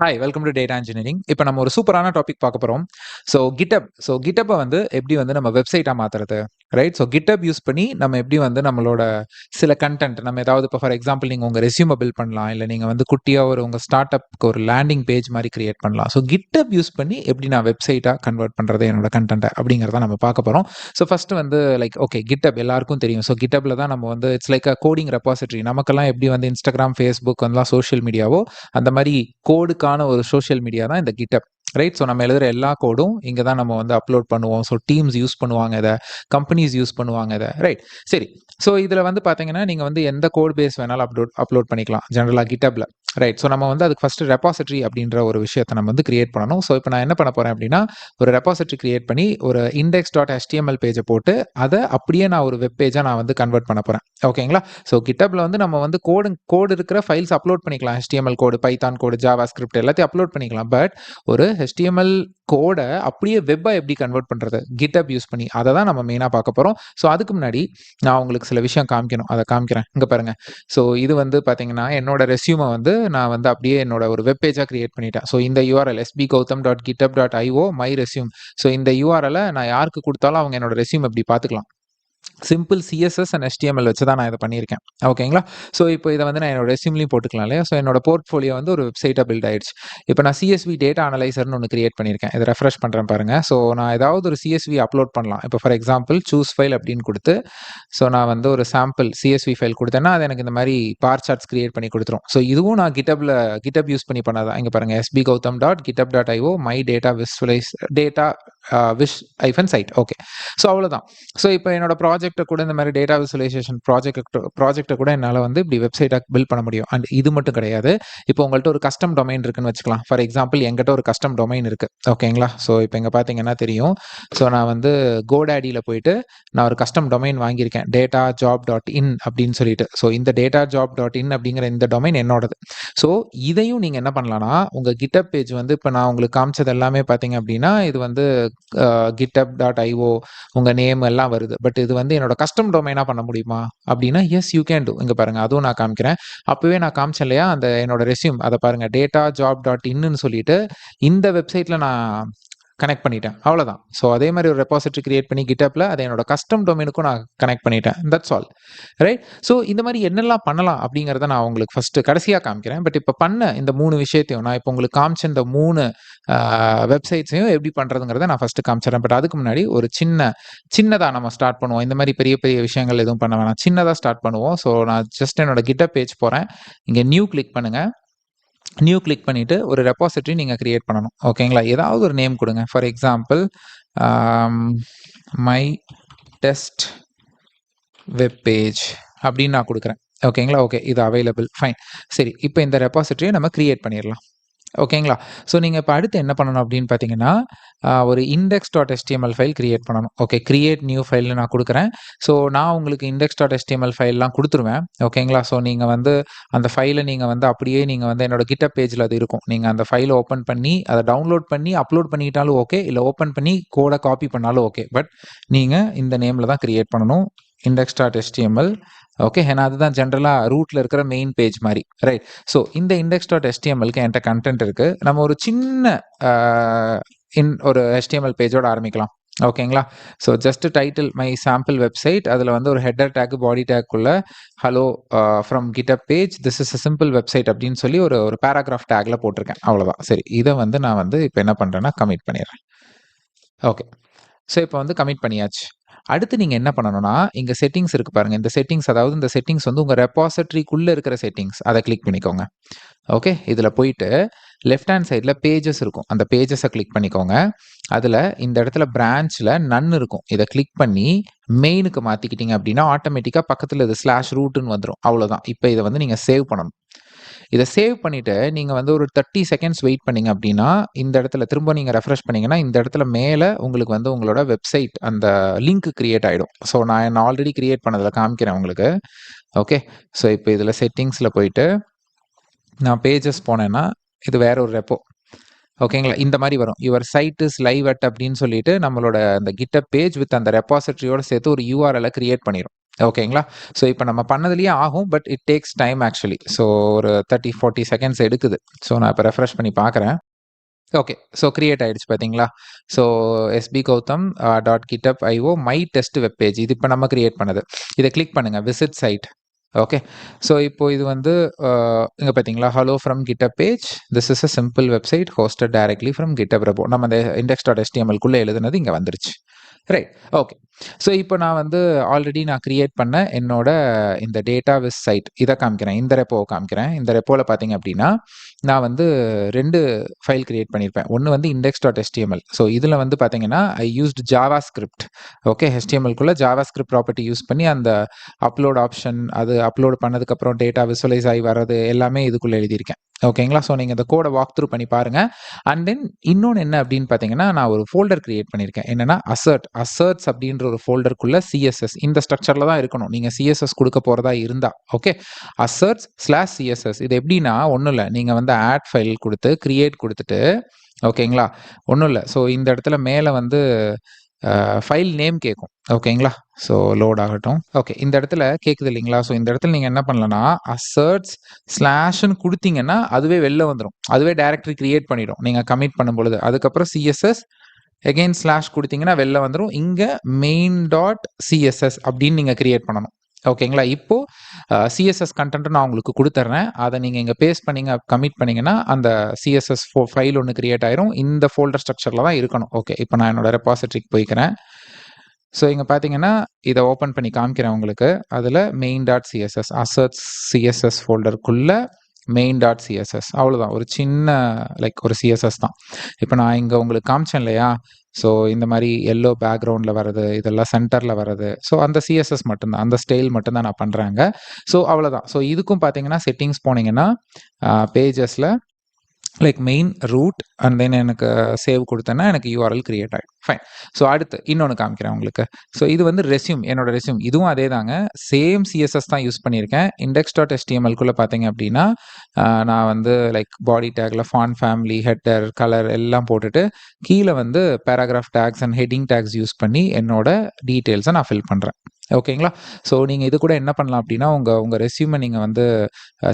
Hi welcome to data engineering. இப்போ நம்ம ஒரு சூப்பரான டாபிக் பார்க்க போகிறோம். ஸோ கிட்டப் கிட்டப்பை வந்து எப்படி வந்து நம்ம வெப்சைட்டாக மாற்றுறது, ரைட்? ஸோ கிட்டப் யூஸ் பண்ணி நம்ம எப்படி வந்து நம்மளோட சில கண்டென்ட் நம்ம ஏதாவது இப்போ ஃபார் எக்ஸாம்பிள் நீங்கள் உங்கள் ரெஸ்யூமை பில்ட் பண்ணலாம், இல்லை நீங்கள் வந்து குட்டியாக உங்கள் ஸ்டார்ட் அப்க்கு ஒரு லேண்டிங் பேஜ் மாதிரி கிரியேட் பண்ணலாம். ஸோ கிட்டப் யூஸ் பண்ணி எப்படி நான் வெப்சைட்டாக கன்வெர்ட் பண்ணுறது என்னோட கண்டென்ட்டை அப்படிங்கிறத நம்ம பார்க்க போகிறோம். ஸோ ஃபஸ்ட்டு வந்து லைக் ஓகே, கிட்டப் எல்லாருக்கும் தெரியும். ஸோ கிட்டப்பில் தான் நம்ம வந்து it's like a coding repository. நமக்கெல்லாம் எப்படி வந்து இன்ஸ்டாகிராம், ஃபேஸ்புக் வந்து சோஷியல் மீடியாவோ அந்த மாதிரி கோடுக்கான ஒரு சோஷியல் மீடியா தான் இந்த கிட்டப், ரைட்? ஸோ நம்ம எழுதுகிற எல்லா கோடும் இங்கே தான் நம்ம வந்து அப்லோட் பண்ணுவோம். ஸோ டீம்ஸ் யூஸ் பண்ணுவாங்க இதை, கம்பெனிஸ் யூஸ் பண்ணுவாங்க இதை, ரைட்? சரி. ஸோ இதில் வந்து பார்த்தீங்கன்னா நீங்கள் வந்து எந்த கோட் பேஸ் வேணாலும் அப்லோட் பண்ணிக்கலாம் ஜென்ரலாக கிட்டப்ல, ரைட்? ஸோ நம்ம வந்து அதுக்கு ஃபஸ்ட்டு ரெபாசிட்டரி அப்படின்ற ஒரு விஷயத்தை நம்ம வந்து கிரியேட் பண்ணணும். ஸோ இப்போ நான் என்ன பண்ண போகிறேன் அப்படின்னா, ஒரு ரெபாசிட்டரி கிரியேட் பண்ணி ஒரு index.html பேஜை போட்டு அதை அப்படியே நான் ஒரு வெப் பேஜாக நான் வந்து கன்வெர்ட் பண்ண போகிறேன். ஓகேங்களா? ஸோ கிட்டப்ல வந்து நம்ம வந்து கோடு இருக்கிற ஃபைல்ஸ் அப்லோட் பண்ணிக்கலாம். HTML கோடு, பைத்தான் கோடு, ஜாவா ஸ்கிரிப்ட் எல்லாத்தையும் அப்லோட் பண்ணிக்கலாம். பட் ஒரு HTML கோடை அப்படியே வெப்பாக எப்படி கன்வெர்ட் பண்ணுறது கிட்டப் யூஸ் பண்ணி, அதை தான் நம்ம மெயினாக பார்க்க போகிறோம். ஸோ அதுக்கு முன்னாடி நான் உங்களுக்கு சில விஷயம் காமிக்கணும், அதை காமிக்கிறேன். இங்கே பாருங்கள். ஸோ இது வந்து பார்த்தீங்கன்னா என்னோட ரெஸ்யூமை வந்து நான் வந்து அப்படியே என்னோட ஒரு வெப் பேஜாக கிரியேட் பண்ணிட்டேன். ஸோ இந்த URL sbgautam.github.io my resume. So இந்த URL நான் யாருக்கு கொடுத்தாலும் அவங்க என்னோட ரெஸ்யூம் எப்படி பார்த்துக்கலாம். சிம்பிள் CSS அண்ட் HTML வச்சு தான் நான் இதை பண்ணியிருக்கேன். ஓகேங்களா? ஸோ இப்போ இதை வந்து நான் என்னோட ரெஸ்யூம்லையும் போட்டுக்கலாம் இல்லையா? ஸோ என்னோட போர்ட்ஃபோலியோ வந்து ஒரு வெப்சைட்டாக பில்ட் ஆயிடுச்சு. இப்போ நான் CSV டேட்டா அனலைசர்னு ஒன்று கிரியேட் பண்ணியிருக்கேன். இதை ரெஃப்ரெஷ் பண்ணுறேன் பாருங்கள். ஸோ நான் ஏதாவது ஒரு CSV அப்லோட் பண்ணலாம். இப்போ ஃபார் எக்ஸாம்பிள் சூஸ் ஃபைல் அப்படின்னு கொடுத்து, ஸோ நான் வந்து ஒரு சாம்பிள் CSV ஃபைல் கொடுத்தேன்னா அது எனக்கு இந்த மாதிரி பார் சார்ட்ஸ் கிரியேட் பண்ணி கொடுத்துரும். ஸோ இதுவும் நான் கிட்டப் யூஸ் பண்ணி பண்ணாதான். இங்கே பாருங்கள், sbgautam.github.io my data visualize data wish -site. Okay. So அவ்வளோதான். ஸோ இப்போ என்னோட ப்ராஜெக்ட்டை கூட இந்த மாதிரி டேட்டா விசுவலைசேஷன் ப்ராஜெக்ட்டை கூட என்னால் வந்து இப்படி வெப்சைட்டாக பில்ட் பண்ண முடியும். அண்ட் இது மட்டும் கிடையாது. இப்போ உங்கள்கிட்ட ஒரு கஸ்டம் டொமைன் இருக்குன்னு வச்சுக்கலாம். ஃபார் எக்ஸாம்பிள் என்கிட்ட ஒரு கஸ்டம் டொமைன் இருக்குது. ஓகேங்களா? ஸோ இப்போ இங்கே பார்த்தீங்கன்னா தெரியும். ஸோ நான் வந்து GoDaddyல போயிட்டு நான் ஒரு கஸ்டம் டொமைன் வாங்கியிருக்கேன், datajob.in அப்படின்னு சொல்லிட்டு. ஸோ இந்த datajob.in அப்படிங்கிற இந்த டொமைன் என்னோடது. ஸோ இதையும் நீங்கள் என்ன பண்ணலாம்னா, உங்கள் கிட்டப் பேஜ் வந்து இப்போ நான் உங்களுக்கு காமிச்சது எல்லாமே பார்த்தீங்க அப்படின்னா இது வந்து github.io உங்கள் நேம் எல்லாம் வருது. பட் இது வந்து என்னோட கஸ்டம் டொமைனாக பண்ண முடியுமா அப்படின்னா, எஸ் யூ கேன் டூ. இங்கே பாருங்கள், அதுவும் நான் காமிக்கிறேன். அப்போவே நான் காமிச்சேன் இல்லையா, அந்த என்னோட ரெஸ்யூம் அதை பாருங்கள், datajob.inன்னு சொல்லிட்டு இந்த வெப்சைட்டில் நான் கனெக்ட் பண்ணிட்டேன். அவ்வளோதான். ஸோ அதே மாதிரி ஒரு ரெபாசிட்டரி கிரியேட் பண்ணி கிட்டப்பில் அதை என்னோட கஸ்டம் டொமைனுக்கும் நான் கனெக்ட் பண்ணிட்டேன். That's all, right? ஸோ இந்த மாதிரி என்னெல்லாம் பண்ணலாம் அப்படிங்கிறத நான் உங்களுக்கு ஃபஸ்ட்டு கடைசியாக காமிக்கிறேன். பட் இப்போ பண்ண இந்த 3 விஷயத்தையும் நான் இப்போ உங்களுக்கு காமிச்ச இந்த 3 வெப்சைட்ஸையும் எப்படி பண்ணுறதுங்கிறத நான் ஃபஸ்ட்டு காமிச்சிடறேன். பட் அதுக்கு முன்னாடி ஒரு சின்னதாக நம்ம ஸ்டார்ட் பண்ணுவோம். இந்த மாதிரி பெரிய பெரிய விஷயங்கள் எதுவும் பண்ண வேணாம், சின்னதாக ஸ்டார்ட் பண்ணுவோம். ஸோ நான் ஜஸ்ட் என்னோட கிட்டப் பேஜ் போகிறேன். இங்கே நியூ கிளிக் பண்ணுங்கள். நியூ கிளிக் பண்ணிவிட்டு ஒரு ரெபாசிட்டரி நீங்கள் கிரியேட் பண்ணணும். ஓகேங்களா? ஏதாவது ஒரு நேம் கொடுங்க. For example my test web page அப்படின்னு நான் கொடுக்குறேன். ஓகேங்களா? ஓகே, இது அவைலபிள், ஃபைன். சரி, இப்போ இந்த ரெபாசிட்டரியை நம்ம கிரியேட் பண்ணிடலாம். ஓகேங்களா? ஸோ நீங்கள் இப்போ அடுத்து என்ன பண்ணணும் அப்படின்னு பார்த்தீங்கன்னா, ஒரு index.html ஃபைல் கிரியேட் பண்ணணும். ஓகே, கிரியேட் நியூ ஃபைல்னு நான் கொடுக்குறேன். ஸோ நான் உங்களுக்கு index.html ஃபைல்லாம் கொடுத்துருவேன். ஓகேங்களா? ஸோ நீங்கள் வந்து அந்த ஃபைலை நீங்கள் வந்து அப்படியே நீங்கள் வந்து என்னோட கிட்டப் பேஜில் அது இருக்கும். நீங்கள் அந்த ஃபைலை ஓப்பன் பண்ணி அதை டவுன்லோட் பண்ணி அப்லோட் பண்ணிக்கிட்டாலும் ஓகே, இல்லை ஓப்பன் பண்ணி கோடை காப்பி பண்ணாலும் ஓகே. பட் நீங்கள் இந்த நேமில் தான் கிரியேட் பண்ணணும், index.html. ஓகே, ஏன்னா அதுதான் ஜென்ரலாக ரூட்டில் இருக்கிற மெயின் பேஜ் மாதிரி, ரைட்? ஸோ இந்த index.htmlக்கு என்கிட்ட கண்டென்ட் இருக்குது. நம்ம ஒரு சின்ன ஒரு HTML பேஜோட ஆரம்பிக்கலாம். ஓகேங்களா? So just title my sample website, அதில் வந்து ஒரு ஹெட்டர் டேக், பாடி டேக்குள்ள hello from GitHub page, this is a simple website அப்படின்னு சொல்லி ஒரு பேராகிராஃப் டேக்ல போட்டிருக்கேன். அவ்வளோதான். சரி, இதை வந்து நான் வந்து இப்போ என்ன பண்ணுறேன்னா கமிட் பண்ணிடுறேன். ஓகே, ஸோ இப்போ வந்து கமிட் பண்ணியாச்சு. அடுத்து நீங்கள் என்ன பண்ணணும்னா, இங்கே செட்டிங்ஸ் இருக்குது பாருங்கள். இந்த செட்டிங்ஸ், அதாவது இந்த செட்டிங்ஸ் வந்து உங்கள் ரெபாசிட்டரிக்குள்ளே இருக்கிற செட்டிங்ஸ், அதை கிளிக் பண்ணிக்கோங்க. ஓகே, இதில் போயிட்டு லெஃப்ட் ஹேண்ட் சைடில் பேஜஸ் இருக்கும். அந்த பேஜஸை கிளிக் பண்ணிக்கோங்க. அதில் இந்த இடத்துல பிரான்ச்சில் நன் இருக்கும். இதை கிளிக் பண்ணி மெயினுக்கு மாற்றிக்கிட்டீங்க அப்படின்னா ஆட்டோமேட்டிக்காக பக்கத்தில் இது /rootன்னு வந்துடும். அவ்வளோதான். இப்போ இதை வந்து நீங்கள் சேவ் பண்ணணும். இதை சேவ் பண்ணிவிட்டு நீங்கள் வந்து ஒரு 30 செகண்ட்ஸ் வெயிட் பண்ணிங்க அப்படின்னா இந்த இடத்துல திரும்ப நீங்கள் ரெஃப்ரெஷ் பண்ணிங்கன்னா இந்த இடத்துல மேலே உங்களுக்கு வந்து உங்களோட வெப்சைட் அந்த லிங்க் கிரியேட் ஆகிடும். ஸோ நான் ஆல்ரெடி கிரியேட் பண்ணதில் காமிக்கிறேன் உங்களுக்கு. ஓகே, ஸோ இப்போ இதில் செட்டிங்ஸில் போயிட்டு நான் பேஜஸ் போனேன்னா இது வேற ஒரு ரெப்போ. ஓகேங்களா? இந்த மாதிரி வரும். Your site is live at அப்படின்னு சொல்லிட்டு நம்மளோட அந்த கிட்டப் பேஜ் வித் அந்த ரெபாசிட்டரியோட சேர்த்து ஒரு URL கிரியேட் பண்ணிடும். ஓகேங்களா? ஸோ இப்போ நம்ம பண்ணதுலயே ஆகும். But it takes time actually. So ஒரு 30, 40 செகண்ட்ஸ் எடுக்குது. ஸோ நான் இப்போ ரெஃப்ரெஷ் பண்ணி பார்க்குறேன். ஓகே. ஸோ கிரியேட் ஆயிடுச்சு பார்த்தீங்களா? So SP Gautam dot GitHub IO my test web page. இது இப்போ நம்ம கிரியேட் பண்ணது. இதை கிளிக் பண்ணுங்க. Visit side. ஓகே. ஸோ இப்போ இது வந்து இங்க பார்த்தீங்களா? Hello from GitHub page. This is a simple website hosted directly from GitHub repo. நம்ம அந்த index.html எழுதுனது இங்க வந்துருச்சு. ரைட். ஓகே. ஸோ இப்போ நான் வந்து ஆல்ரெடி நான் கிரியேட் பண்ண என்னோட இந்த டேட்டா விஸ் சைட் இதை காமிக்கிறேன். இந்த ரெப்போவை காமிக்கிறேன். இந்த ரெப்போவில் பார்த்தீங்க அப்படின்னா நான் வந்து 2 ஃபைல் கிரியேட் பண்ணியிருப்பேன். ஒன்று வந்து index.html. ஸோ இதில் வந்து பார்த்தீங்கன்னா I used JavaScript. Okay. HTML-குள்ள ஜாவா ஸ்கிரிப்ட் ப்ராப்பர்ட்டி யூஸ் பண்ணி அந்த அப்லோட் ஆப்ஷன் அது அப்லோட் பண்ணதுக்கப்புறம் டேட்டா விசுவலைஸ் ஆகி வர்றது எல்லாமே இதுக்குள்ளே எழுதியிருக்கேன். ஓகேங்களா? ஸோ நீங்கள் இந்த கோடை வாக் த்ரூ பண்ணி பாருங்கள். அண்ட் தென் இன்னொன்று என்ன அப்படின்னு பார்த்தீங்கன்னா நான் ஒரு ஃபோல்டர் கிரியேட் பண்ணியிருக்கேன். என்னன்னா அசர்ட்ஸ் அப்படின்ற ஒரு ஃபோல்டருக்குள்ள சிஎஸ்எஸ் இந்த ஸ்ட்ரக்சரில் தான் இருக்கணும். நீங்கள் சிஎஸ்எஸ் கொடுக்க போகிறதா இருந்தா. ஓகே. aserts/css இது எப்படின்னா ஒன்றும் இல்லை. நீங்கள் வந்து ஆட் ஃபைல் கொடுத்து கிரியேட் கொடுத்துட்டு ஓகேங்களா? ஒன்றும் இல்லை. ஸோ இந்த இடத்துல மேலே வந்து ஃபைல் நேம் கேட்கும். ஓகேங்களா? ஸோ லோட் ஆகட்டும். ஓகே. இந்த இடத்துல கேட்குது இல்லைங்களா? ஸோ இந்த இடத்துல நீங்கள் என்ன பண்ணலன்னா அசர்ட்ஸ்/ன்னு கொடுத்தீங்கன்னா அதுவே வெளில வந்துடும். அதுவே டைரக்டரி கிரியேட் பண்ணிடும் நீங்கள் கமிட் பண்ணும் பொழுது. அதுக்கப்புறம் சிஎஸ்எஸ் எகெயின் ஸ்லாஷ் கொடுத்தீங்கன்னா வெளில வந்துடும். இங்கே main.css அப்படின்னு நீங்கள் கிரியேட் பண்ணணும். ஓகேங்களா? இப்போ சிஎஸ்எஸ் கண்டென்ட் நான் உங்களுக்கு கொடுத்துட்றேன். அதை நீங்கள் இங்கே பேஸ்ட் பண்ணீங்க கமிட் பண்ணீங்கன்னா அந்த சிஎஸ்எஸ் ஃபைல் ஒன்று கிரியேட் ஆயிரும். இந்த ஃபோல்டர் ஸ்ட்ரக்சரில் தான் இருக்கணும். ஓகே. இப்போ நான் என்னோட ரெபாசிட்டரிக்கு போய்க்கிறேன். ஸோ இங்கே பார்த்தீங்கன்னா இதை ஓப்பன் பண்ணி காமிக்கிறேன் உங்களுக்கு. அதில் main.css அசர்ட்ஸ் சிஎஸ்எஸ் ஃபோல்டருக்குள்ள main.css அவ்வளோதான். ஒரு சின்ன ஒரு சிஎஸ்எஸ் தான். இப்போ நான் இங்கே உங்களுக்கு காமிச்சேன் இல்லையா? ஸோ இந்த மாதிரி எல்லோ பேக்ரவுண்டில் வர்றது இதெல்லாம் சென்டரில் வர்றது. ஸோ அந்த சிஎஸ்எஸ் மட்டும்தான், அந்த ஸ்டைல் மட்டும்தான் நான் பண்ணுறேங்க. ஸோ அவ்வளோதான். ஸோ இதுக்கும் பார்த்தீங்கன்னா செட்டிங்ஸ் போனீங்கன்னா பேஜஸில் மெயின் ரூட் அண்ட் தென் எனக்கு சேவ் கொடுத்தேன்னா எனக்கு யூஆர்எல் கிரியேட் ஆகிடும். ஃபைன். ஸோ அடுத்து இன்னொன்று காமிக்கிறேன் உங்களுக்கு. ஸோ இது வந்து ரெஸ்யூம், என்னோட ரெஸ்யூம். இதுவும் அதே தாங்க. சேம் சிஎஸ்எஸ் தான் யூஸ் பண்ணியிருக்கேன். index.html-குள்ளே பார்த்தீங்க அப்படின்னா நான் வந்து பாடி டேக்கில் ஃபாண்ட் ஃபேமிலி ஹெட்டர் கலர் எல்லாம் போட்டுட்டு கீழே வந்து paragraph tags and heading tags use பண்ணி என்னோட டீட்டெயில்ஸை நான் ஃபில் பண்ணுறேன். ஓகேங்களா? ஸோ நீங்கள் இது கூட என்ன பண்ணலாம் அப்படின்னா உங்கள் ரெஸ்யூமை நீங்கள் வந்து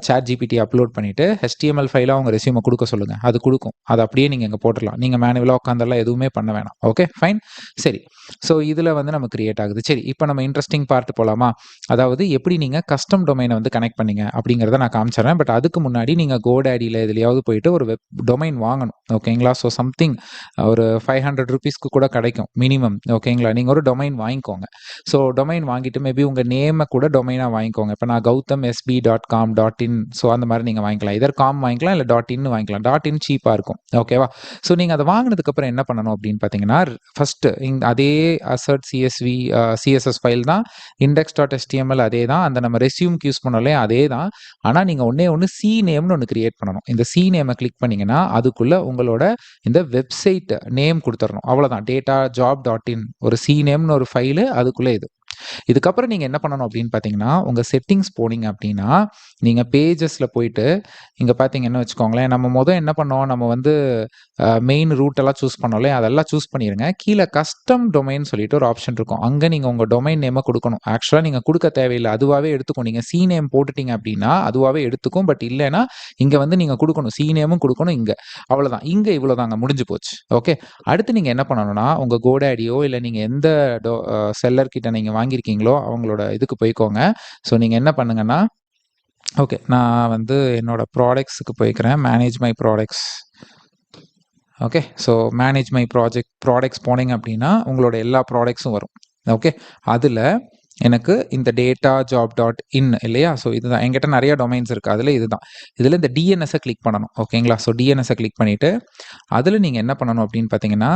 சாட் ஜிபிடி அப்லோட் பண்ணிவிட்டு HTML ஃபைலாக உங்கள் ரெஸ்யூமை கொடுக்க சொல்லுங்கள். அது கொடுக்கும். அதை அப்படியே நீங்கள் இங்கே போட்டுடலாம். நீங்கள் மேனுவலாக உட்காந்துலாம் எதுவுமே பண்ண வேணாம். Okay fine. சரி. ஸோ இதில் வந்து நம்ம கிரியேட் ஆகுது. சரி, இப்போ நம்ம இன்ட்ரெஸ்டிங் பார்ட் போகலாமா? அதாவது எப்படி நீங்கள் கஸ்டம் டொமைனை வந்து கனெக்ட் பண்ணீங்க அப்படிங்கிறத நான் காமிச்சிடறேன். பட் அதுக்கு முன்னாடி நீங்கள் GoDaddyல எதுலையாவது போயிட்டு ஒரு வெப் டொமைன் வாங்கணும். ஓகேங்களா? ஸோ சம்திங் ஒரு 500 ரூபீஸ்க்கு கூட கிடைக்கும் மினிமம். ஓகேங்களா? நீங்கள் ஒரு டொமைன் வாங்கிக்கோங்க. ஸோ டொமைன் வாங்கிட்டு மேபி உங்கள் நேமை கூட டொமைனாக வாங்கிக்கோங்க. இப்போ நான் gautham.sb.com.in ஸோ அந்த மாதிரி நீங்கள் வாங்கிக்கலாம். இதர் காம் வாங்கிக்கலாம், இல்லை .in வாங்கிக்கலாம். .in சீப்பாக இருக்கும். ஓகேவா? ஸோ நீங்கள் அதை வாங்கினதுக்கப்புறம் என்ன பண்ணணும் அப்படின்னு பார்த்தீங்கன்னா ஃபஸ்ட்டு அதே அசர்ட் சிஎஸ்எஸ் ஃபைல் தான், index.html அதே தான், அந்த நம்ம ரெஸ்யூம்க்கு யூஸ் பண்ணலே அதே தான். ஆனால் நீங்கள் ஒன்று சி நேம்னு ஒன்று கிரியேட் பண்ணணும். இந்த சி நேமை கிளிக் பண்ணிங்கன்னா அதுக்குள்ளே உங்களோட இந்த வெப்சைட் நேம் கொடுத்துடணும். அவ்வளோதான். data.job.in ஒரு சி நேம்னு ஒரு ஃபைலு, அதுக்குள்ளே இது. இதுக்கப்புறம் நீங்கள் என்ன பண்ணணும் அப்படின்னு பார்த்தீங்கன்னா உங்கள் செட்டிங்ஸ் போனீங்க அப்படின்னா நீங்கள் பேஜஸில் போயிட்டு இங்கே பார்த்தீங்கன்னு வச்சுக்கோங்களேன். நம்ம என்ன பண்ணோம், நம்ம வந்து மெயின் ரூட்டெல்லாம் சூஸ் பண்ணோம்லே அதெல்லாம் சூஸ் பண்ணிடுங்க. கீழே கஸ்டம் டொமைன் சொல்லிட்டு ஒரு ஆப்ஷன் இருக்கும். அங்கே நீங்கள் உங்கள் டொமைன் நேமை கொடுக்கணும். ஆக்சுவலாக நீங்கள் கொடுக்க தேவையில்லை, அதுவாகவே எடுத்துக்கும். நீங்கள் சி நேம் போட்டுட்டீங்க அப்படின்னா அதுவாகவே எடுத்துக்கும். பட் இல்லைன்னா இங்கே வந்து நீங்கள் கொடுக்கணும், சி நேமும் கொடுக்கணும். இங்கே அவ்வளோதான். இங்கே இவ்வளோ தாங்க, முடிஞ்சு போச்சு. ஓகே. அடுத்து நீங்கள் என்ன பண்ணணும்னா உங்கள் GoDaddyயோ இல்லை நீங்கள் எந்த செல்லர் கிட்ட நீங்கள் வாங்கியிருக்கீங்களோ அவங்களோட இதுக்கு போய்க்கோங்க. ஸோ நீங்கள் என்ன பண்ணுங்கன்னா ஓகே, நான் வந்து என்னோட ப்ராடக்ட்ஸுக்கு போய்க்கிறேன். Manage my products. Okay. So manage my products போனீங்க அப்படின்னா உங்களோட எல்லா ப்ராடக்ட்ஸும் வரும். ஓகே. அதில் எனக்கு இந்த data.job.in இல்லையா? ஸோ இதுதான். என்கிட்ட நிறைய டொமைன்ஸ் இருக்குது. அதில் இதுதான். இதில் இந்த டிஎன்எஸை கிளிக் பண்ணணும். ஓகேங்களா? ஸோ டிஎன்எஸை கிளிக் பண்ணிவிட்டு அதில் நீங்கள் என்ன பண்ணணும் அப்படின்னு பார்த்தீங்கன்னா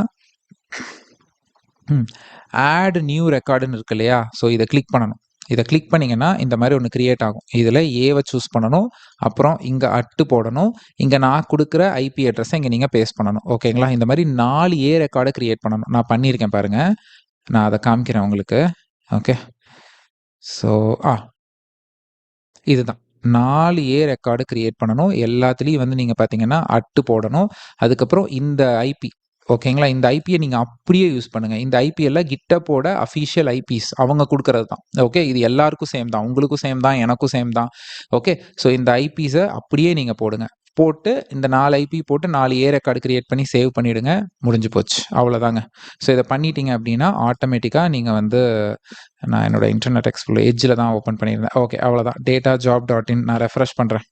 ஆட் நியூ ரெக்கார்டுன்னு இருக்கு இல்லையா? ஸோ இதை கிளிக் பண்ணணும். இதை கிளிக் பண்ணிங்கன்னா இந்த மாதிரி ஒன்று கிரியேட் ஆகும். இதில் ஏவை சூஸ் பண்ணணும். அப்புறம் இங்கே அட்டு போடணும். இங்கே நான் கொடுக்குற ஐபி அட்ரஸை இங்கே நீங்கள் பேஸ்ட் பண்ணணும். ஓகேங்களா? இந்த மாதிரி 4 ரெக்கார்டை கிரியேட் பண்ணணும். நான் பண்ணியிருக்கேன் பாருங்கள். நான் அதை காமிக்கிறேன் உங்களுக்கு. ஓகே. ஸோ இதுதான் 4 ரெக்கார்டு கிரியேட் பண்ணணும். எல்லாத்துலேயும் வந்து நீங்கள் பார்த்தீங்கன்னா அட்டு போடணும். அதுக்கப்புறம் இந்த ஐபி ஓகேங்களா? இந்த ஐபியை நீங்க அப்படியே யூஸ் பண்ணுங்க. இந்த ஐபி எல்லாம் GitHubஓட அஃபிஷியல் ஐபிஸ் அவங்க குடுக்குறது தான். ஓகே. இது எல்லாருக்கும் சேம் தான். உங்களுக்கும் சேம் தான். எனக்கும் சேம் தான். ஓகே. ஸோ இந்த ஐபிஸ அப்படியே நீங்க போடுங்க. போட்டு இந்த 4 ஐபி போட்டு 4 ரெக்கார்டு கிரியேட் பண்ணி சேவ் பண்ணிடுங்க. முடிஞ்சு போச்சு. அவ்வளோதாங்க. ஸோ இத பண்ணிட்டீங்க அப்படின்னா, ஆட்டோமேட்டிக்கா நீங்க வந்து நான் என்னோட இன்டர்நெட் எக்ஸ்ப்ளோரர் எட்ஜ்ல தான் ஓப்பன் பண்ணியிருந்தேன். ஓகே. அவ்வளோதான். datajob.in நான் ரெஃப்ரெஷ் பண்றேன்.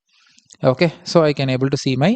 Okay. So I can able to see my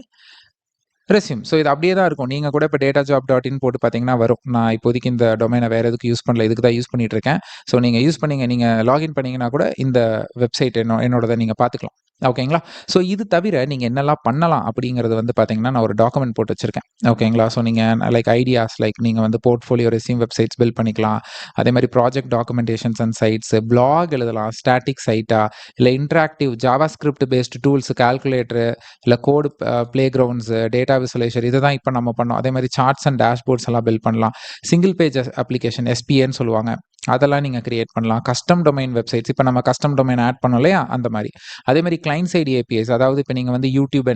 resume. So இது அப்படியே தான் இருக்கும். நீங்க கூட இப்ப datajob.in போட்டு பார்த்தீங்கன்னா வரும். நான் இப்போதைக்கு இந்த டொமைன வேற எதுக்கும் யூஸ் பண்ணல. இதுக்கு தான் யூஸ் பண்ணிட்டு இருக்கேன். ஸோ நீங்க யூஸ் பண்ணீங்க நீங்க லாகின் பண்ணீங்கன்னா கூட இந்த வெப்சைட் என்னோடத நீங்க பார்த்துக்கலாம். ஓகேங்களா? ஸோ இது தவிர நீங்க என்னலாம் பண்ணலாம் அப்படிங்கிறது வந்து பார்த்தீங்கன்னா, நான் ஒரு டாக்குமெண்ட் போட்டு வச்சிருக்கேன். ஓகேங்களா? ஸோ நீங்க லைக் ஐடியாஸ் லைக் நீங்க வந்து போர்ட்ஃபோலியோ, ரெஸ்யூம் வெப்சைட்ஸ் பில்ட் பண்ணிக்கலாம். அதே மாரி project documentations and sites, blog எழுதலாம். ஸ்டாட்டிக் சைட்டா, இல்ல interactive JavaScript based tools, calculator, இல்ல code playgrounds, data visualiser இத தான் இப்ப நம்ம பண்ணோம். அதே மாரி சார்ட்ஸ் அண்ட் டேஷ்போர்ட்ஸ் எல்லாம் பில்ட் பண்ணலாம். சிங்கிள் பேஜ் அப்ளிகேஷன் SPAன்னு சொல்லுவாங்க. அதெல்லாம் நீங்க கிரியேட் பண்ணலாம். கஸ்டம் டொமைன் வெப்சைட்ஸ் இப்ப நம்ம கஸ்டம் டொமைன் ஆட் பண்ணோம் இல்லையா? அந்த மாரி. அதே மாரி கிளையன்ட் சைடு APIs அதாவது இப்ப நீங்க வந்து யூடியூப்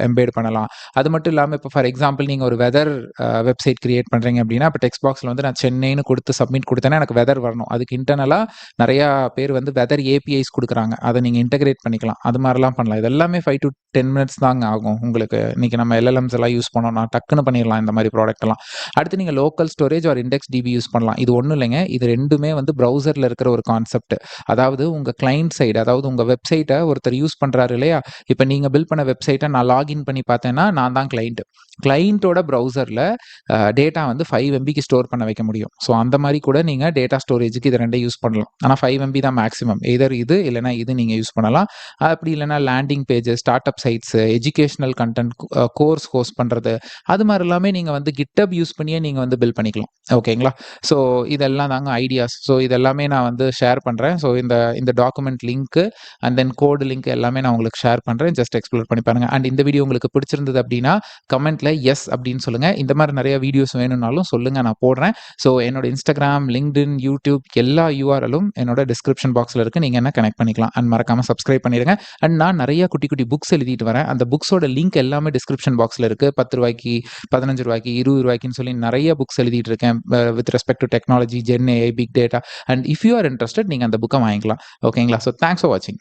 எம்பெட் பண்ணலாம். அது மட்டும் இல்லாம இப்ப ஃபார் எக்ஸாம்பிள் நீங்க ஒரு வெதர் வெப்சைட் கிரியேட் பண்றீங்க அப்படின்னா, இப்ப டெக்ஸ்ட் பாக்ஸ்ல வந்து நான் சென்னைன்னு குடுத்து சப்மிட் குடுத்தேன்னா எனக்கு வெதர் வரணும். அதுக்கு இன்டர்னலா நெறையா பேர் வந்து வெதர் APIs குடுக்குறாங்க. அத நீங்க இன்டகிரேட் பண்ணிக்கலாம். அது மாரிலாம் பண்ணலாம். இது எல்லாமே 5 to 10 மினிட்ஸ் தாங்க ஆகும் உங்களுக்கு. இன்னைக்கு நம்ம LLMs எல்லாம் யூஸ் பண்ணோம்னா டக்குன்னு பண்ணிடலாம் இந்த மாரி ப்ராடக்ட் எல்லாம். அடுத்து நீங்க local storage or index DB use பண்ணலாம். இது ஒண்ணும் இல்லைங்க. இது 2மே வந்து ப்ரௌசர்ல இருக்கிற ஒரு கான்செப்ட். அதாவது உங்க கிளையன்ட் சைடு அதாவது உங்க வெப்சைட்ட ஒருத்தர் யூஸ் பண்றாரு இல்லையா? இப்ப நீங்க பில்ட் பண்ண வெப்சைட்ட நான் லாகின் பண்ணி பார்த்தேன்னா, நான் தான் கிளையன்ட். கிளையன்ட்டோட ப்ரௌசர்ல டேட்டா வந்து 5 MBக்கு ஸ்டோர் பண்ண வைக்க முடியும். ஸோ அந்த மாரி கூட நீங்க டேட்டா ஸ்டோரேஜ்க்கு இது 2யும் யூஸ் பண்ணலாம். ஆனா 5 MB தான் மேக்ஸிமம். எய்தர் இது இல்லன்னா இது நீங்க யூஸ் பண்ணலாம். அப்படி இல்லன்னா landing pages, start up sites, educational content, course host பண்றது, அது மாரி எல்லாமே நீங்க வந்து GitHub யூஸ் பண்ணியே நீங்க வந்து பில்ட் பண்ணிக்கலாம். ஓகேங்களா? ஸோ இதெல்லாம் தாங்க ஐடியாஸ். ஸோ இதெல்லாமே நான் வந்து ஷேர் பண்றேன். ஸோ இந்த இந்த document link and then code link எல்லாமே நான் உங்களுக்கு ஷேர் பண்றேன். ஜஸ்ட் எக்ஸ்ப்ளோர் பண்ணி பாருங்க. அண்ட் இந்த வீடியோ உங்களுக்கு பிடிச்சிருந்தது அப்படின்னா, கமெண்ட்ல எஸ் அப்படின்னு சொல்லுங்க. இந்த மாரி நெறைய வீடியோஸ் வேணும்னாலும் சொல்லுங்க நான் போடுறேன். ஸோ என்னோட Instagram, LinkedIn, YouTube எல்லா URL-ம் என்னோட டிஸ்கிரிப்ஷன் பாக்ஸ்ல இருக்கு. நீங்க என்ன கனெக்ட் பண்ணிக்கலாம். அண்ட் மறக்காம சப்ஸ்கிரைப் பண்ணிடுங்க. அண்ட் நான் நெறைய குட்டி குட்டி புக்ஸ் எழுதிட்டு வரேன். அந்த புக்ஸோட லிங்க் எல்லாமே டிஸ்கிரிப்ஷன் பாக்ஸ்ல இருக்கு. ₹10, ₹15, ₹20ன்னு சொல்லி நெறைய புக்ஸ் எழுதிட்டு இருக்கேன். With respect to technology, gen AI, big data and if you are interested நீங்க அந்த புக்க வாங்கிக்கலாம். ஓகேங்களா? ஸோ தேங்க்ஸ் ஃபார் வாட்சிங்.